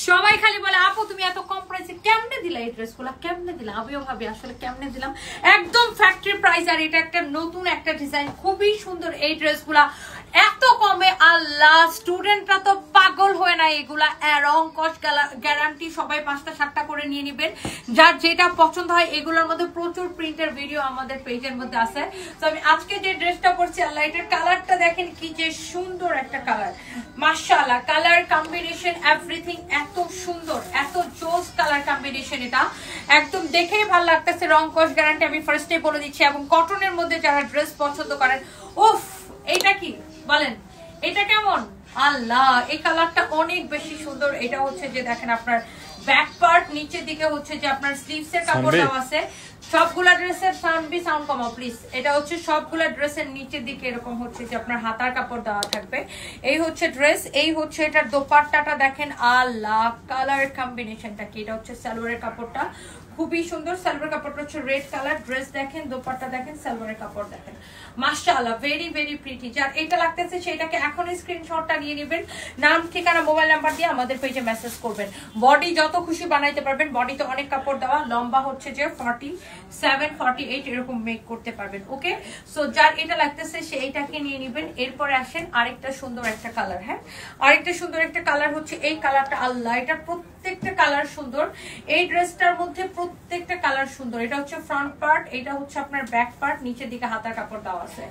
সবাই খালি বলে আপু তুমি এত কম প্রাইসে কেমনে দিলা এই ড্রেসগুলো, কেমনে দিলা? আমিও ভাবি আসলে কেমনে দিলাম, একদম ফ্যাক্টরি প্রাইস। আর এটা একটা নতুন একটা ডিজাইন, খুবই সুন্দর এই ড্রেসগুলা এত কমে। আল্লাহ, স্টুডেন্টরা তো পাগল হয়ে না এগুলা। রং কস গ্যারান্টি, সবাই 5টা 7টা করে নিয়ে নিবেন, যার যেটা পছন্দ হয়। এগুলোর মধ্যে প্রচুর প্রিন্টের ভিডিও আমাদের পেজের মধ্যে আছে। তো আমি আজকে যে ড্রেসটা পরছি, আল্লাহ এটার কালারটা দেখেন কি যে সুন্দর একটা কালার, মাশাআল্লাহ। কালার কম্বিনেশন এভরিথিং এত সুন্দর, এত জোস কালার কম্বিনেশন, এটা একদম দেখেই ভালো লাগতেছে। রং কস গ্যারান্টি আমি ফার্স্টে বলে দিচ্ছি। এবং কটনের মধ্যে যারা ড্রেস পছন্দ করেন, উফ এটা কি বলেন, এটা কেমন? আল্লাহ, এই কালারটা অনেক বেশি সুন্দর। এটা হচ্ছে যে দেখেন আপনার ব্যাক পার্ট, নিচের দিকে হচ্ছে যে আপনার স্লিভস এর কাপড় দেওয়া আছে। সবগুলা ড্রেসের সাউন্ড কমাও প্লিজ। এটা হচ্ছে সবগুলা ড্রেসের নিচের দিকে এরকম হচ্ছে যে আপনার হাতার কাপড় দেওয়া থাকবে। এই হচ্ছে ড্রেস, এই হচ্ছে এটার দোপাট্টাটা দেখেন। আল্লাহ, কালার কম্বিনেশনটা কি, এটা হচ্ছে সালোয়ারের কাপড়টা খুবই সুন্দর। সালোয়ার কাপড়টা হচ্ছে রেড কালার, ড্রেস দেখেন, দোপাট্টা দেখেন, সালোয়ারের কাপড় দেখেন, মাশাআল্লাহ ভেরি ভেরি প্রিটি। যার এটা লাগতেছে সেটাকে এখনই স্ক্রিনশটটা নিয়ে নেবেন, নাম ঠিকানা মোবাইল নাম্বার দিয়ে আমাদের পেজে মেসেজ করবেন। বডি যত খুশি বানাইতে পারবেন, বডিতে অনেক কাপড় দেওয়া, লম্বা হচ্ছে যে 47 48 এরকম মেক করতে পারবেন। ওকে, সো যার এটা লাগতেছে সেইটাকে নিয়ে নেবেন। এরপরে আসেন আরেকটা সুন্দর একটা কালার। হ্যাঁ, আরেকটা সুন্দর একটা কালার হচ্ছে এই কালারটা। আল্লাহ, এটা প্রত্যেকটা কালার সুন্দর। এই ড্রেসটার মধ্যে প্রত্যেকটা কালার সুন্দর। এটা হচ্ছে ফ্রন্ট পার্ট, এটা হচ্ছে আপনার ব্যাক পার্ট, নিচের দিকে হাতার কাপড় দেওয়া আছে।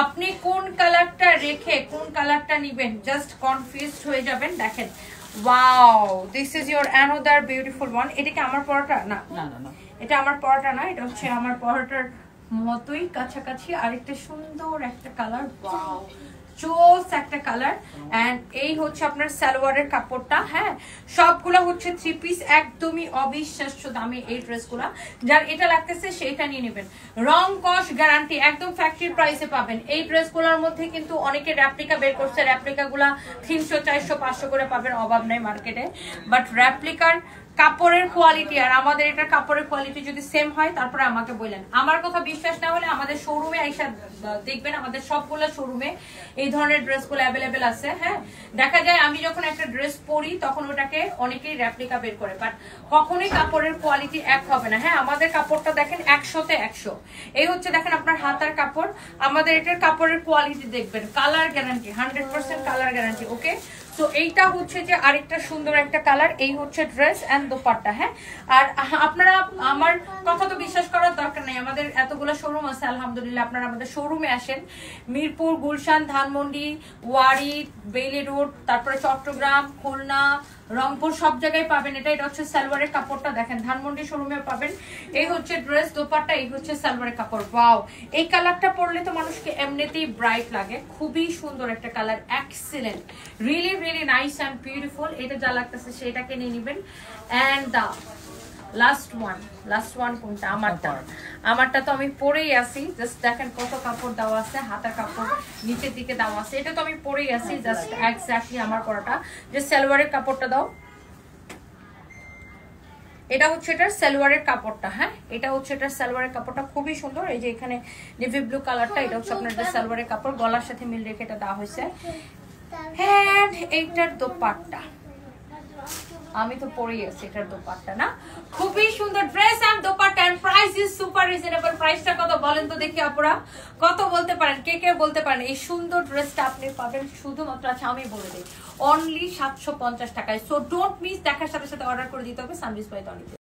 আপনি কোন কালারটা রেখে কোন কালারটা নিবেন জাস্ট কনফিউজড হয়ে যাবেন। দেখেন, wow, this is your another beautiful one. এটা কি আমার পরাটা? না না না, এটা আমার পরাটা না, এটা হচ্ছে আমার পরাটার মতোই কাছাকাছি আরেকটা সুন্দর একটা কালার। ওয়াও, জোস একটা কালার। এন্ড এই হচ্ছে আপনার সালোয়ারের কাপড়টা। হ্যাঁ, সবগুলো হচ্ছে 3 পিস, একদমই অবিশ্বাস্য দামে এই ড্রেসগুলা। যার এটা লাগতেছে সেটা নিয়ে নেবেন, রং কস গ্যারান্টি, একদম ফ্যাক্টরি প্রাইসে পাবেন। এই ড্রেসগুলোর মধ্যে কিন্তু অনেকে রেপ্লিকা বের করছে, রেপ্লিকাগুলা 300 400 500 করে পাবেন, অভাব নাই মার্কেটে। বাট রেপ্লিকার কাপড়ের কোয়ালিটি আর আমাদের এটার কাপড়ের কোয়ালিটি যদি সেম হয় তারপরে আমাকে বললেন। আমার কথা বিশ্বাস না হলে আমাদের শোরুমে আইসা দেখবেন, আমাদের সবগুলো শোরুমে এই ধরনের ড্রেসগুলো অ্যাভেলেবেল আছে। হ্যাঁ, দেখা যায় আমি যখন একটা ড্রেস পরি তখন ওটাকে অনেকেই রেপ্লিকা বের করে, বাট কখনোই কাপড়ের কোয়ালিটি এক হবে না। হ্যাঁ, আমাদের কাপড়টা দেখেন 100তে 100। এই হচ্ছে দেখেন আপনার হাতার কাপড়। আমাদের এটার কাপড়ের কোয়ালিটি দেখবেন, কালার গ্যারান্টি 100% কালার গ্যারান্টি। ওকে, তো এইটা হচ্ছে যে আরেকটা সুন্দর একটা কালার। এই হচ্ছে ড্রেস এন্ড দোপাট্টা। হ্যাঁ, আর আপনারা আমার কথা তো বিশ্বাস করার দরকার নেই, আমাদের এতগুলো শোরুম আছে আলহামদুলিল্লাহ। আপনারা আমাদের শোরুমে আসেন, মিরপুর, গুলশান, ধানমন্ডি, ওয়ারি, বেইলি রোড, তারপরে চট্টগ্রাম, খুলনা, রংপুর, সব জায়গায় পাবেন। এটা হচ্ছে সালোয়ারের কাপড়টা দেখেন, ধানমন্ডি শোরুমে পাবেন। এই হচ্ছে ড্রেস, দোপাট্টা, এই হচ্ছে সালোয়ারের কাপড়। ওয়াও, এই কালারটা পরলে তো মানুষকে এমনিতেই ব্রাইট লাগে, খুবই সুন্দর একটা colour, excellent, really really nice and beautiful. এটা যা লাগতেছে সেটাকে নিয়ে নেবেন। অ্যান্ড দা লাস্ট ওয়ান কোনটা? আমারটা তো আমি পরেই আছি। জাস্ট দেখেন কত কাপড় দেওয়া আছে, হাতার কাপড় নিচের দিকে দেওয়া আছে। এটা তো আমি পরেই আছি, জাস্ট এক্স্যাক্টলি আমার পরাটা। যে সালোয়ারের কাপড়টা দাও, এটা হচ্ছে এটার সালোয়ারের কাপড়টা। হ্যাঁ, এটা হচ্ছে এটার সালোয়ারের কাপড়টা, খুবই সুন্দর। এই যে এখানে নেভি ব্লু কালারটা, এটা হচ্ছে আপনার সালোয়ারের কাপড়, গলার সাথে মিল রেখে এটা দেওয়া হয়েছে। হ্যাঁ, এইটার দোপাট্টা আমি তো পরেই আছি, এটার দোপাট্টা না, খুবই সুন্দর dress and dupatta. And price is super reasonable. প্রাইসটা কত বলেন তো দেখি আপুরা, কত বলতে পারেন, কে কে বলতে পারেন? এই সুন্দর ড্রেসটা আপনি পাবেন শুধুমাত্র, আচ্ছা আমি বলে দিই, অনলি 750 টাকায়। সো ডোন্ট মিস, দেখার সাথে সাথে অর্ডার করে দিতে হবে সানবিস বাই তনিতে।